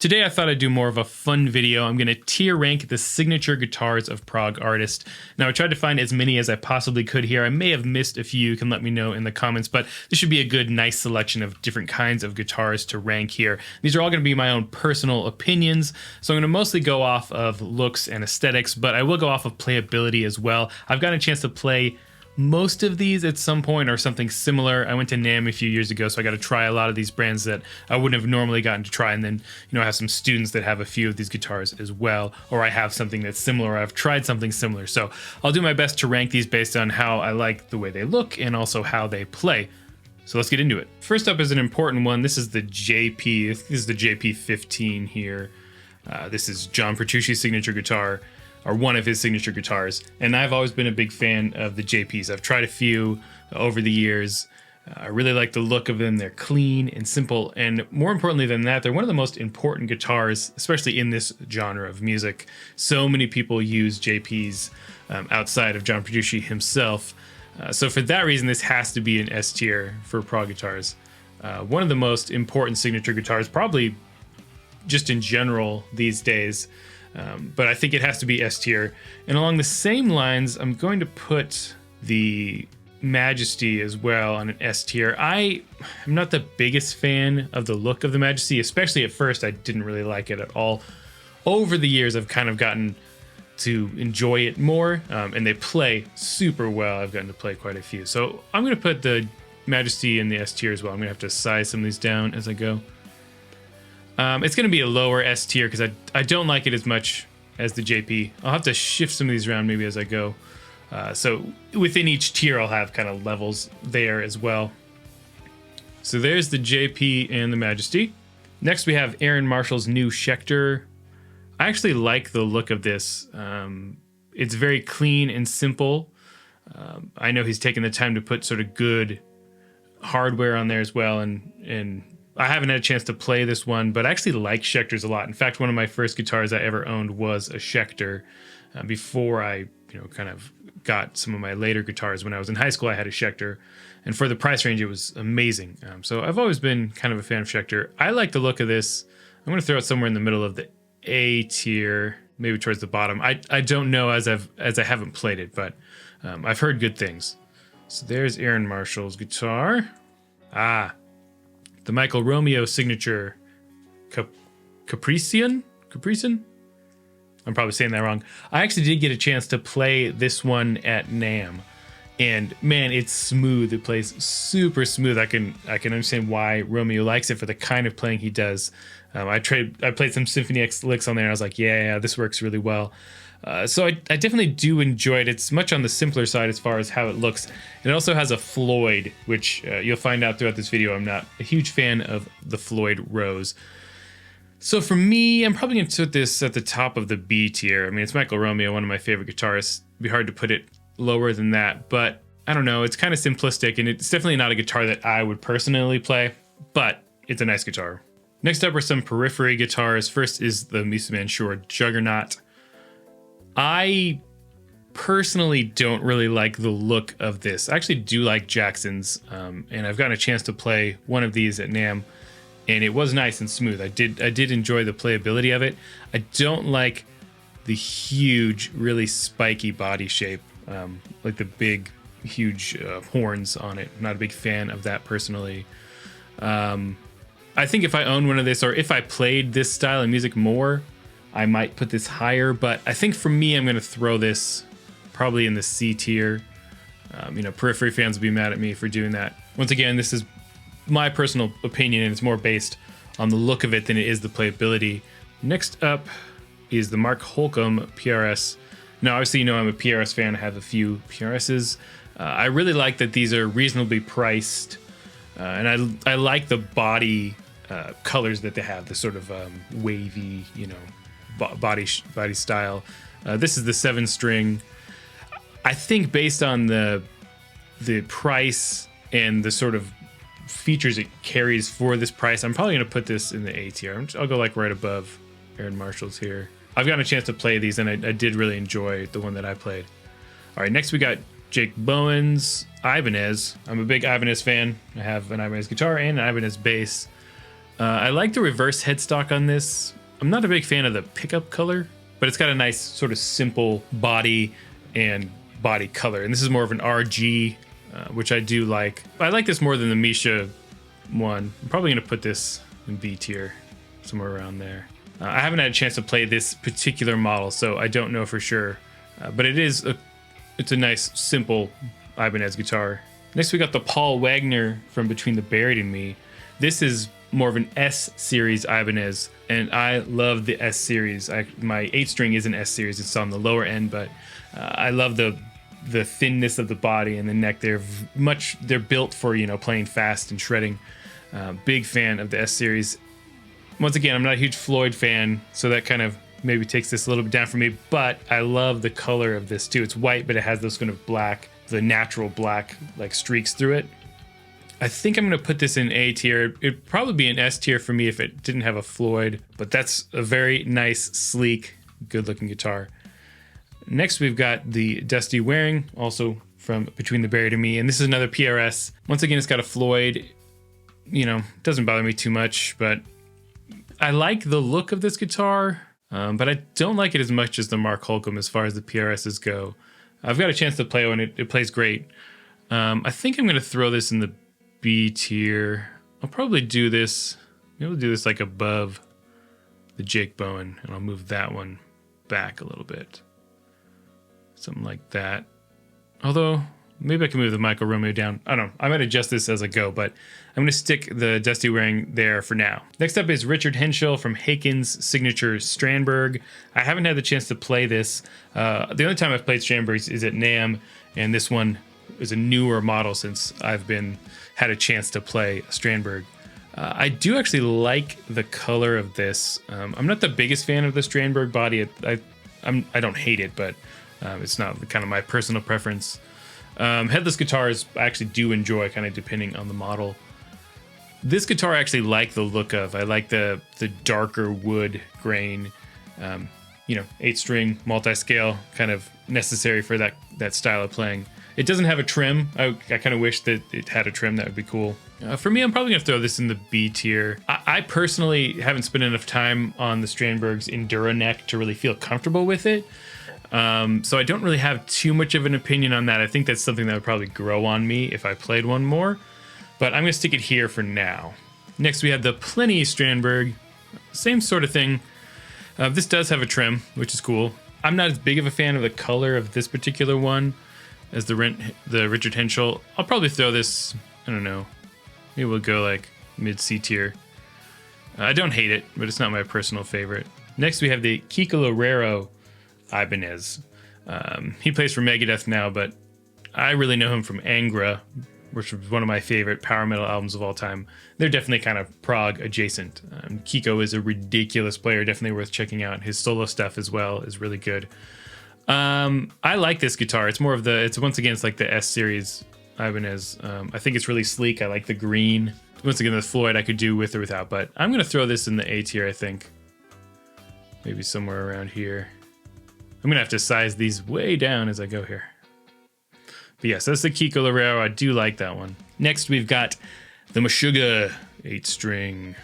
Today I thought I'd do more of a fun video. I'm going to tier rank the signature guitars of Prog artists. Now I tried to find as many as I possibly could here. I may have missed a few, you can let me know in the comments, but this should be a good, nice selection of different kinds of guitars to rank here. These are all going to be my own personal opinions, so I'm going to mostly go off of looks and aesthetics, but I will go off of playability as well. I've gotten a chance to play most of these at some point or something similar. I went to NAMM a few years ago, so I got to try a lot of these brands that I wouldn't have normally gotten to try, and then I have some students that have a few of these guitars as well, or I have something that's similar, or I've tried something similar. So I'll do my best to rank these based on how I like the way they look and also how they play. So let's get into it. First up is an important one. This is the JP. This is the JP15 here. This is John Petrucci's signature guitar, or one of his signature guitars, and I've always been a big fan of the JPs. I've tried a few over the years. I really like the look of them. They're clean and simple, and more importantly than that, they're one of the most important guitars, especially in this genre of music. So many people use JPs outside of John Petrucci himself. So for that reason, this has to be an S tier for Prog guitars. One of the most important signature guitars, probably just in general these days. But I think it has to be S tier. And along the same lines, I'm going to put the Majesty as well on an S tier. I'm not the biggest fan of the look of the Majesty, especially at first. I didn't really like it at all. Over the years, I've kind of gotten to enjoy it more, and they play super well. I've gotten to play quite a few. So I'm going to put the Majesty in the S tier as well. I'm going to have to size some of these down as I go. It's going to be a lower S tier because I don't like it as much as the JP. I'll have to shift some of these around maybe as I go. So within each tier, I'll have kind of levels there as well. So there's the JP and the Majesty. Next, we have Aaron Marshall's new Schecter. I actually like the look of this. It's very clean and simple. I know he's taken the time to put sort of good hardware on there as well, and I haven't had a chance to play this one, but I actually like Schecters a lot. In fact, one of my first guitars I ever owned was a Schecter. Before I, kind of got some of my later guitars when I was in high school, I had a Schecter, and for the price range, it was amazing. So I've always been kind of a fan of Schecter. I like the look of this. I'm going to throw it somewhere in the middle of the A tier, maybe towards the bottom. I don't know as I haven't played it, but I've heard good things. So there's Aaron Marshall's guitar. The Michael Romeo signature Caprician? I'm probably saying that wrong. I actually did get a chance to play this one at NAMM, and man, it's smooth. It plays super smooth. I can understand why Romeo likes it for the kind of playing he does. I played some Symphony X licks on there, and I was like, yeah, this works really well. So I definitely do enjoy it. It's much on the simpler side as far as how it looks. It also has a Floyd, which you'll find out throughout this video. I'm not a huge fan of the Floyd Rose. So for me, I'm probably going to put this at the top of the B tier. I mean, it's Michael Romeo, one of my favorite guitarists. It'd be hard to put it lower than that, but I don't know. It's kind of simplistic, and it's definitely not a guitar that I would personally play, but it's a nice guitar. Next up are some periphery guitars. First is the Misa Mansour Juggernaut. I personally don't really like the look of this. I actually do like Jackson's, and I've gotten a chance to play one of these at NAMM, and it was nice and smooth. I did enjoy the playability of it. I don't like the huge, really spiky body shape, like the big, huge horns on it. I'm not a big fan of that personally. I think if I owned one of this, or if I played this style of music more, I might put this higher, but I think for me, I'm going to throw this probably in the C tier. Periphery fans will be mad at me for doing that. Once again, this is my personal opinion, and it's more based on the look of it than it is the playability. Next up is the Mark Holcomb PRS. Now, obviously, I'm a PRS fan. I have a few PRSs. I really like that these are reasonably priced, and I like the body colors that they have, the sort of wavy, body style. This is the 7-string. I think based on the price and the sort of features it carries for this price, I'm probably going to put this in the A tier. I'll go like right above Aaron Marshall's here. I've gotten a chance to play these, and I did really enjoy the one that I played. All right, next we got Jake Bowen's Ibanez. I'm a big Ibanez fan. I have an Ibanez guitar and an Ibanez bass. I like the reverse headstock on this. I'm not a big fan of the pickup color, but it's got a nice sort of simple body and body color. And this is more of an RG, which I do like. I like this more than the Misha one. I'm probably going to put this in B tier, somewhere around there. I haven't had a chance to play this particular model, so I don't know for sure. But it's a nice, simple Ibanez guitar. Next, we got the Paul Wagner from Between the Buried and Me. This is more of an S series Ibanez, and I love the S series. My 8-string is an S series. It's on the lower end, but I love the thinness of the body and the neck. They're built for, you know, playing fast and shredding. Big fan of the S series. Once again, I'm not a huge Floyd fan, so that kind of maybe takes this a little bit down for me, but I love the color of this too. It's white, but it has those kind of black, the natural black like streaks through it. I think I'm going to put this in A tier. It'd probably be an S tier for me if it didn't have a Floyd, but that's a very nice, sleek, good-looking guitar. Next, we've got the Dusty Waring, also from Between the Buried and Me, and this is another PRS. Once again, it's got a Floyd. You know, doesn't bother me too much, but I like the look of this guitar, but I don't like it as much as the Mark Holcomb as far as the PRSs go. I've got a chance to play one. It plays great. I think I'm going to throw this in the B tier. I'll probably do this. Maybe we'll do this like above the Jake Bowen, and I'll move that one back a little bit. Something like that. Although, maybe I can move the Michael Romeo down. I don't know. I might adjust this as I go, but I'm going to stick the Dusty Waring there for now. Next up is Richard Henshaw from Haken's signature Strandberg. I haven't had the chance to play this. The only time I've played Strandbergs is at NAMM, and this one is a newer model since I've had a chance to play a Strandberg. I do actually like the color of this. I'm not the biggest fan of the Strandberg body. I don't hate it, but it's not kind of my personal preference. Headless guitars I actually do enjoy, kind of depending on the model. This guitar I actually like the look of. I like the darker wood grain, 8-string, multi-scale, kind of necessary for that style of playing. It doesn't have a trim. I kind of wish that it had a trim. That would be cool. For me, I'm probably going to throw this in the B tier. I personally haven't spent enough time on the Strandberg's Enduro neck to really feel comfortable with it. So I don't really have too much of an opinion on that. I think that's something that would probably grow on me if I played one more. But I'm going to stick it here for now. Next, we have the Pliny Strandberg. Same sort of thing. This does have a trim, which is cool. I'm not as big of a fan of the color of this particular one as the Richard Henshaw. I'll probably throw this, I don't know, maybe we'll go like mid-C tier. I don't hate it, but it's not my personal favorite. Next, we have the Kiko Loureiro Ibanez. He plays for Megadeth now, but I really know him from Angra, which was one of my favorite power metal albums of all time. They're definitely kind of prog adjacent. Kiko is a ridiculous player, definitely worth checking out. His solo stuff as well is really good. I like this guitar. It's more of once again, it's like the S series Ibanez. I think it's really sleek. I like the green. Once again, the Floyd I could do with or without, but I'm going to throw this in the A tier, I think. Maybe somewhere around here. I'm going to have to size these way down as I go here. But yes, that's the Kiko Loureiro. I do like that one. Next, we've got the Meshuggah 8-string.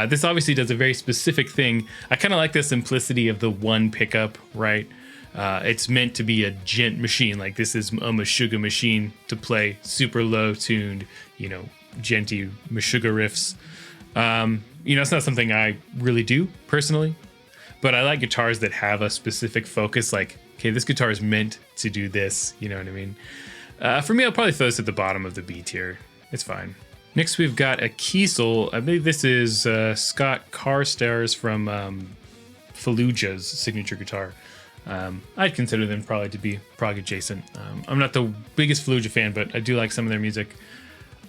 This obviously does a very specific thing. I kind of like the simplicity of the one pickup, right? It's meant to be a gent machine. Like, this is a Meshuggah machine to play super low-tuned, genty Meshuggah riffs. It's not something I really do, personally. But I like guitars that have a specific focus, like, okay, this guitar is meant to do this, you know what I mean? For me, I'll probably throw this at the bottom of the B tier. It's fine. Next, we've got a Kiesel. I believe this is Scott Carstairs from Fallujah's signature guitar. I'd consider them probably to be prog adjacent. I'm not the biggest Fallujah fan, but I do like some of their music.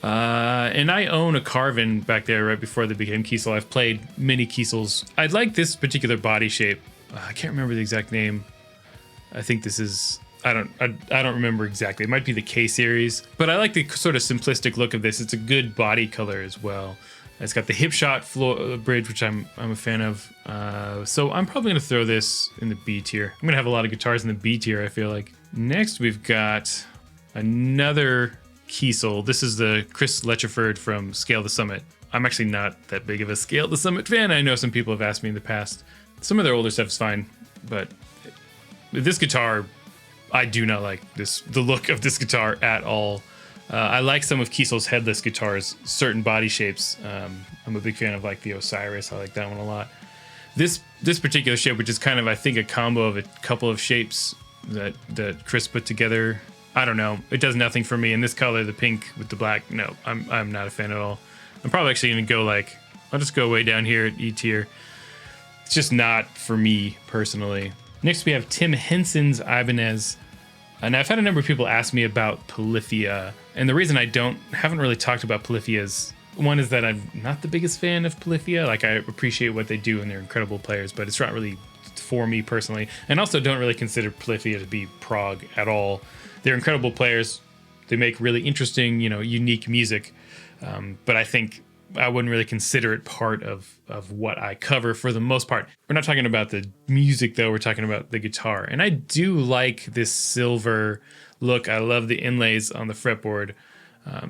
And I own a Carvin back there right before they became Kiesel. I've played many Kiesels. I like this particular body shape. I can't remember the exact name. I think this is, I don't remember exactly. It might be the K series, but I like the sort of simplistic look of this. It's a good body color as well. It's got the hip shot bridge, which I'm a fan of. So I'm probably going to throw this in the B tier. I'm going to have a lot of guitars in the B tier, I feel like. Next, we've got another Kiesel. This is the Chris Letchford from Scale the Summit. I'm actually not that big of a Scale to Summit fan. I know some people have asked me in the past. Some of their older stuff is fine, but this guitar, I do not like the look of this guitar at all. I like some of Kiesel's headless guitars, certain body shapes. I'm a big fan of like the Osiris. I like that one a lot. This particular shape, which is kind of, I think, a combo of a couple of shapes that Chris put together. I don't know. It does nothing for me. In this color, the pink with the black, no, I'm not a fan at all. I'm probably actually going to go like, I'll just go way down here at E tier. It's just not for me personally. Next, we have Tim Henson's Ibanez. And I've had a number of people ask me about Polyphia. And the reason I haven't really talked about Polyphia is, one is that I'm not the biggest fan of Polyphia. Like, I appreciate what they do and they're incredible players, but it's not really for me personally. And also don't really consider Polyphia to be prog at all. They're incredible players. They make really interesting, unique music. But I think I wouldn't really consider it part of what I cover for the most part. We're not talking about the music, though. We're talking about the guitar. And I do like this silver look. I love the inlays on the fretboard.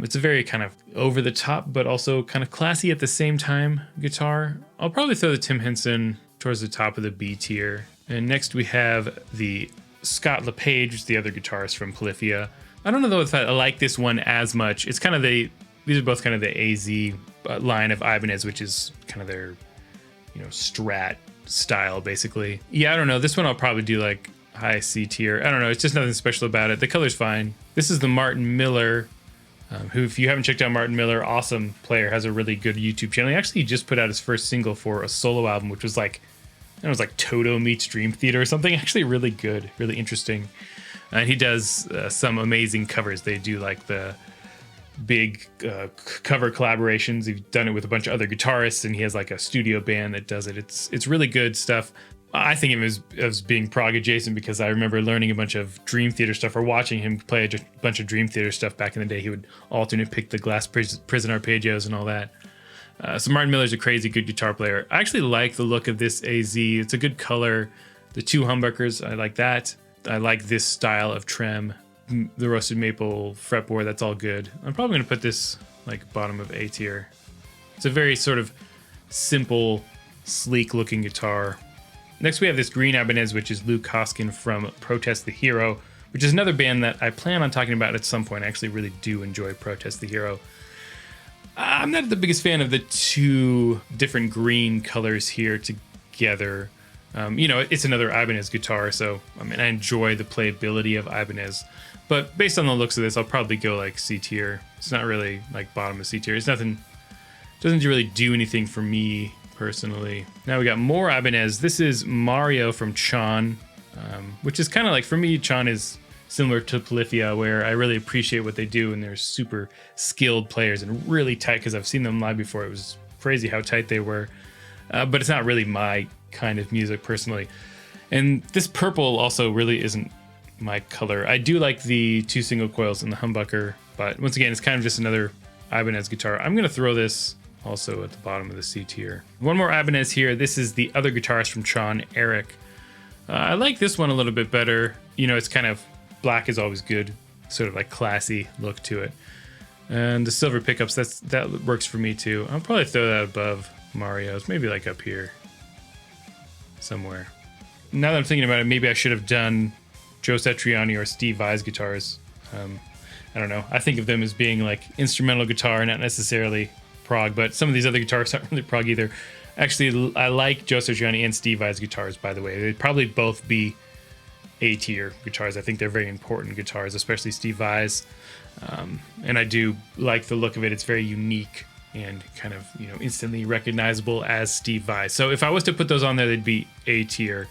It's a very kind of over the top, but also kind of classy at the same time guitar. I'll probably throw the Tim Henson towards the top of the B tier. And next we have the Scott LePage, the other guitarist from Polyphia. I don't know though if I like this one as much. It's kind of these are both kind of the AZ line of Ibanez, which is kind of their, Strat style, basically. Yeah, I don't know. This one I'll probably do like high C tier. I don't know. It's just nothing special about it. The color's fine. This is the Martin Miller, who, if you haven't checked out Martin Miller, awesome player, has a really good YouTube channel. He actually just put out his first single for a solo album, which was like, it was like Toto meets Dream Theater or something. Actually really good, really interesting. And he does some amazing covers. They do like the big cover collaborations. He's done it with a bunch of other guitarists, and he has like a studio band that does it. It's really good stuff. I think of him as being prog adjacent because I remember learning a bunch of Dream Theater stuff or watching him play a bunch of Dream Theater stuff back in the day. He would alternate pick the Glass Prison Arpeggios and all that. So Martin Miller's a crazy good guitar player. I actually like the look of this AZ. It's a good color. The two humbuckers, I like that. I like this style of trem. The roasted maple fretboard, that's all good. I'm probably going to put this like bottom of A tier. It's a very sort of simple, sleek looking guitar. Next we have this green Ibanez, which is Luke Hoskin from Protest the Hero, which is another band that I plan on talking about at some point. I actually really do enjoy Protest the Hero. I'm not the biggest fan of the two different green colors here together. It's another Ibanez guitar, so I enjoy the playability of Ibanez. But based on the looks of this, I'll probably go like C tier. It's not really like bottom of C tier. It's nothing, doesn't really do anything for me personally. Now we got more Ibanez. This is Mario from Chon, which is kind of like, for me, Chon is similar to Polyphia, where I really appreciate what they do, and they're super skilled players and really tight, because I've seen them live before. It was crazy how tight they were. But it's not really my kind of music personally. And this purple also really isn't my color. I do like the two single coils and the humbucker, but once again, it's kind of just another Ibanez guitar. I'm going to throw this also at the bottom of the C tier. One more Ibanez here. This is the other guitarist from Chon, Eric. I like this one a little bit better. It's kind of, black is always good, sort of like classy look to it. And the silver pickups, that works for me too. I'll probably throw that above Mario's, maybe like up here somewhere. Now that I'm thinking about it, maybe I should have done Joe Satriani or Steve Vai's guitars. I don't know. I think of them as being like instrumental guitar, not necessarily prog, but some of these other guitars aren't really prog either. Actually, I like Joe Satriani and Steve Vai's guitars, by the way. They'd probably both be A-tier guitars. I think they're very important guitars, especially Steve Vai's. And I do like the look of it. It's very unique and kind of, instantly recognizable as Steve Vai. So if I was to put those on there, they'd be A tier.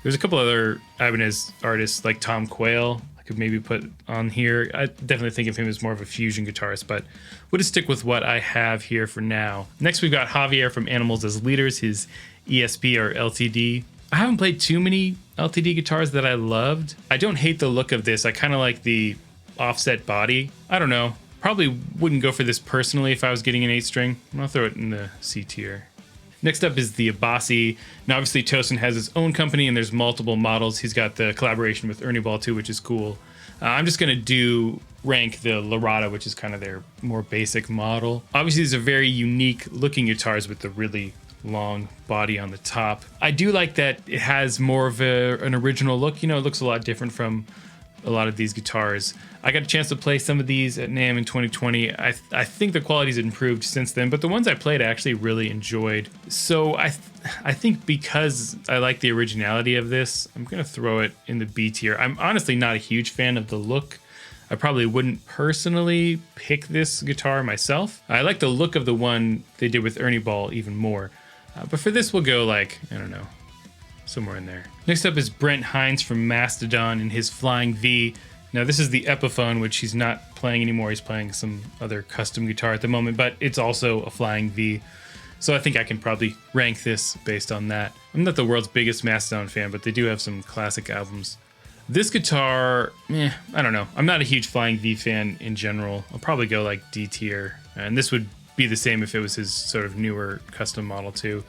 There's a couple other Ibanez artists like Tom Quayle I could maybe put on here. I definitely think of him as more of a fusion guitarist, but we'll just stick with what I have here for now. Next, we've got Javier from Animals as Leaders, his ESP or LTD. I haven't played too many LTD guitars that I loved. I don't hate the look of this. I kind of like the offset body. I don't know. Probably wouldn't go for this personally if I was getting an 8-string. I'll throw it in the C tier. Next up is the Abasi. Now, obviously, Tosin has his own company, and there's multiple models. He's got the collaboration with Ernie Ball, too, which is cool. I'm just going to rank the Lorata, which is kind of their more basic model. Obviously, these are very unique looking guitars with the really long body on the top. I do like that it has more of an original look. You know, it looks a lot different from a lot of these guitars. I got a chance to play some of these at NAMM in 2020. I think the quality's improved since then, but the ones I played I actually really enjoyed. So I think because I like the originality of this, I'm gonna throw it in the B tier. I'm honestly not a huge fan of the look. I probably wouldn't personally pick this guitar myself. I like the look of the one they did with Ernie Ball even more. But for this, we'll go like, I don't know, somewhere in there. Next up is Brent Hines from Mastodon and his Flying V. Now this is the Epiphone, which he's not playing anymore. He's playing some other custom guitar at the moment, but it's also a Flying V. So I think I can probably rank this based on that. I'm not the world's biggest Mastodon fan, but they do have some classic albums. This guitar, I don't know. I'm not a huge Flying V fan in general. I'll probably go like D tier. And this would be the same if it was his sort of newer custom model too.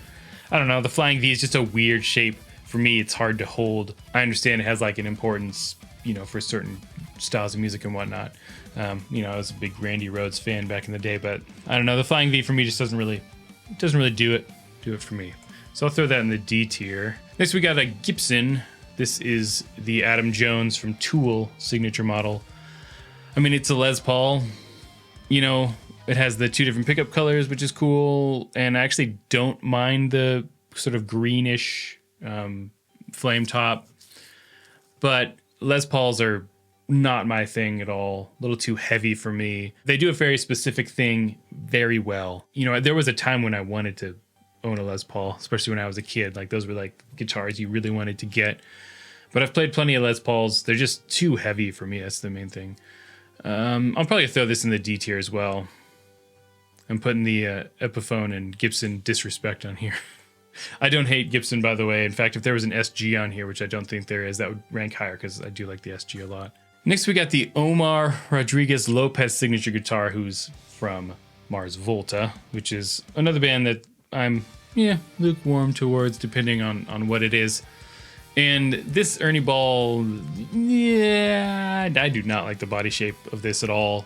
I don't know. The Flying V is just a weird shape. For me, it's hard to hold. I understand it has like an importance, you know, for certain styles of music and whatnot. You know, I was a big Randy Rhoads fan back in the day, but I don't know. The Flying V for me just doesn't really do it for me. So I'll throw that in the D tier. Next, we got a Gibson. This is the Adam Jones from Tool signature model. I mean, it's a Les Paul. You know, it has the 2 different pickup colors, which is cool. And I actually don't mind the sort of greenish flame top. But Les Pauls are not my thing at all. A little too heavy for me. They do a very specific thing very well. You know, there was a time when I wanted to own a Les Paul, especially when I was a kid. Like, those were like guitars you really wanted to get. But I've played plenty of Les Pauls. They're just too heavy for me. That's the main thing. I'll probably throw this in the D tier as well. I'm putting the Epiphone and Gibson disrespect on here. I don't hate Gibson, by the way. In fact, if there was an SG on here, which I don't think there is, that would rank higher because I do like the SG a lot. Next, we got the Omar Rodriguez Lopez signature guitar, who's from Mars Volta, which is another band that I'm, lukewarm towards, depending on what it is. And this Ernie Ball, I do not like the body shape of this at all.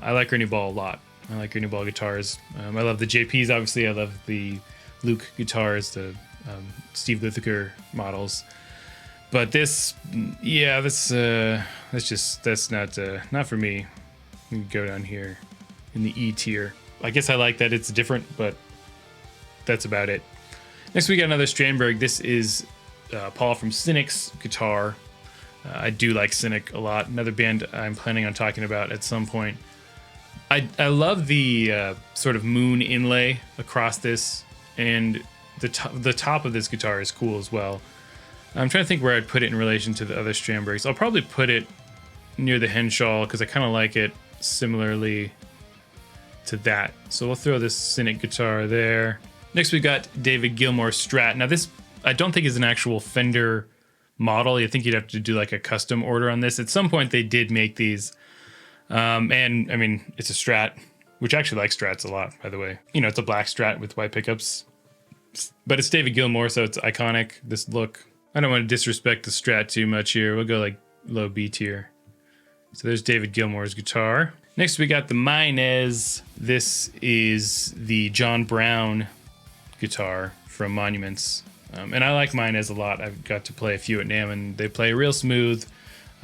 I like Ernie Ball a lot. I like Ernie Ball guitars. I love the JPs, obviously. I love the Luke guitars, the Steve Lukather models. But this, that's not for me. We can go down here in the E tier. I guess I like that it's different, but that's about it. Next, we got another Strandberg. This is Paul from Cynic's guitar. I do like Cynic a lot. Another band I'm planning on talking about at some point. I love the sort of moon inlay across this, and the top of this guitar is cool as well. I'm trying to think where I'd put it in relation to the other Strandbergs. I'll probably put it near the Henshaw because I kind of like it similarly to that. So we'll throw this Cynic guitar there. Next, we got David Gilmour Strat. Now this, I don't think is an actual Fender model. You think you'd have to do like a custom order on this. At some point, they did make these. And I mean, it's a Strat, which I actually like Strats a lot, by the way. You know, it's a black Strat with white pickups. But it's David Gilmour, so it's iconic, this look. I don't want to disrespect the Strat too much here. We'll go like low B tier. So there's David Gilmour's guitar. Next, we got the Minez. This is the John Brown guitar from Monuments. And I like Minez a lot. I've got to play a few at NAMM, and they play real smooth.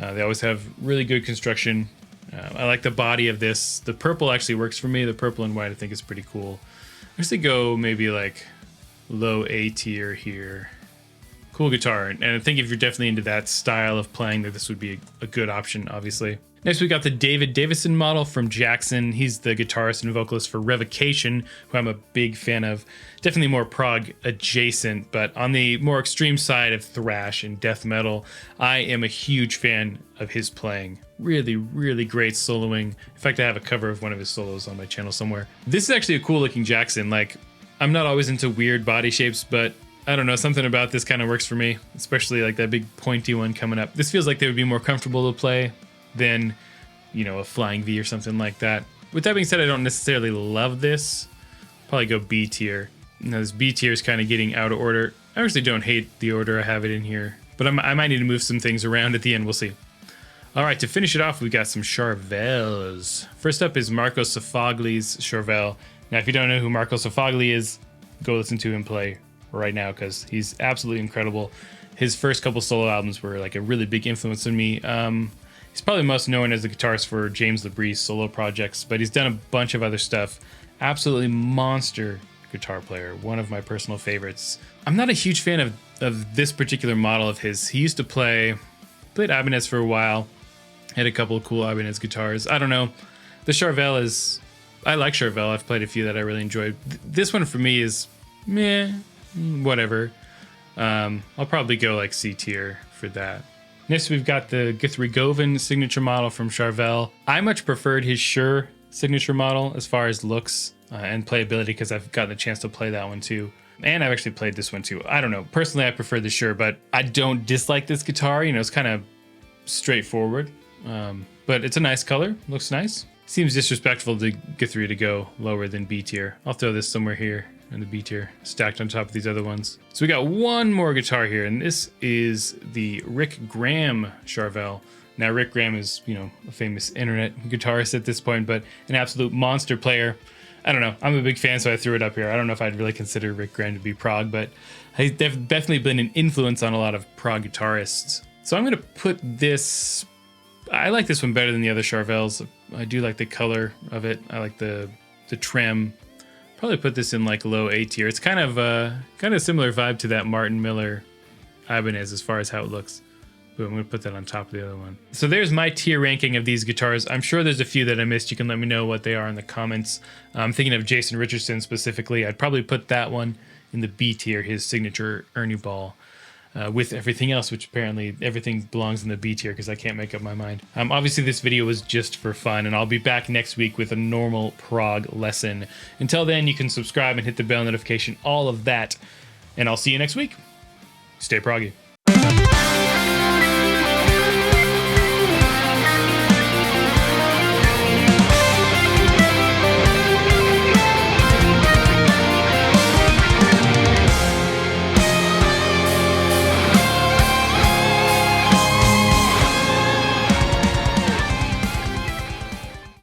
They always have really good construction. I like the body of this. The purple actually works for me. The purple and white I think is pretty cool. I guess they go maybe like low A tier here. Cool guitar, and I think if you're definitely into that style of playing, that this would be a good option, obviously. Next, we got the David Davison model from Jackson. He's the guitarist and vocalist for Revocation, who I'm a big fan of. Definitely more prog adjacent, but on the more extreme side of thrash and death metal, I am a huge fan of his playing. Really, really great soloing. In fact, I have a cover of one of his solos on my channel somewhere. This is actually a cool looking Jackson. Like, I'm not always into weird body shapes, but I don't know, something about this kind of works for me, especially like that big pointy one coming up. This feels like they would be more comfortable to play than, you know, a Flying V or something like that. With that being said, I don't necessarily love this. Probably go B tier. Now this B tier is kind of getting out of order. I actually don't hate the order I have it in here, but I might need to move some things around at the end. We'll see. All right, to finish it off, we got some Charvels. First up is Marco Sofogli's Charvel. Now, if you don't know who Marco Sofogli is, go listen to him play right now because he's absolutely incredible. His first couple solo albums were like a really big influence on me. He's probably most known as the guitarist for James LaBrie's solo projects, but he's done a bunch of other stuff. Absolutely monster guitar player, one of my personal favorites. I'm not a huge fan of this particular model of his. He used to played Ibanez for a while, had a couple of cool Ibanez guitars. I don't know. The Charvel is, I like Charvel. I've played a few that I really enjoyed. This one for me is meh, whatever. I'll probably go like C tier for that. Next, we've got the Guthrie Govan signature model from Charvel. I much preferred his Shure signature model as far as looks and playability because I've gotten the chance to play that one too. And I've actually played this one too. I don't know. Personally, I prefer the Shure, but I don't dislike this guitar. You know, it's kind of straightforward, but it's a nice color. Looks nice. Seems disrespectful to Guthrie to go lower than B tier. I'll throw this somewhere here in the B tier, stacked on top of these other ones. So we got one more guitar here, and this is the Rick Graham Charvel. Now, Rick Graham is, you know, a famous internet guitarist at this point, but an absolute monster player. I don't know. I'm a big fan, so I threw it up here. I don't know if I'd really consider Rick Graham to be prog, but he's definitely been an influence on a lot of prog guitarists. So I'm going to put this... I like this one better than the other Charvels. I do like the color of it. I like the trim. Probably put this in like low A tier. It's kind of a similar vibe to that Martin Miller Ibanez as far as how it looks. But I'm going to put that on top of the other one. So there's my tier ranking of these guitars. I'm sure there's a few that I missed. You can let me know what they are in the comments. I'm thinking of Jason Richardson specifically. I'd probably put that one in the B tier, his signature Ernie Ball. With everything else, which apparently everything belongs in the B tier because I can't make up my mind. Obviously, this video was just for fun, and I'll be back next week with a normal prog lesson. Until then, you can subscribe and hit the bell notification, all of that, and I'll see you next week. Stay proggy.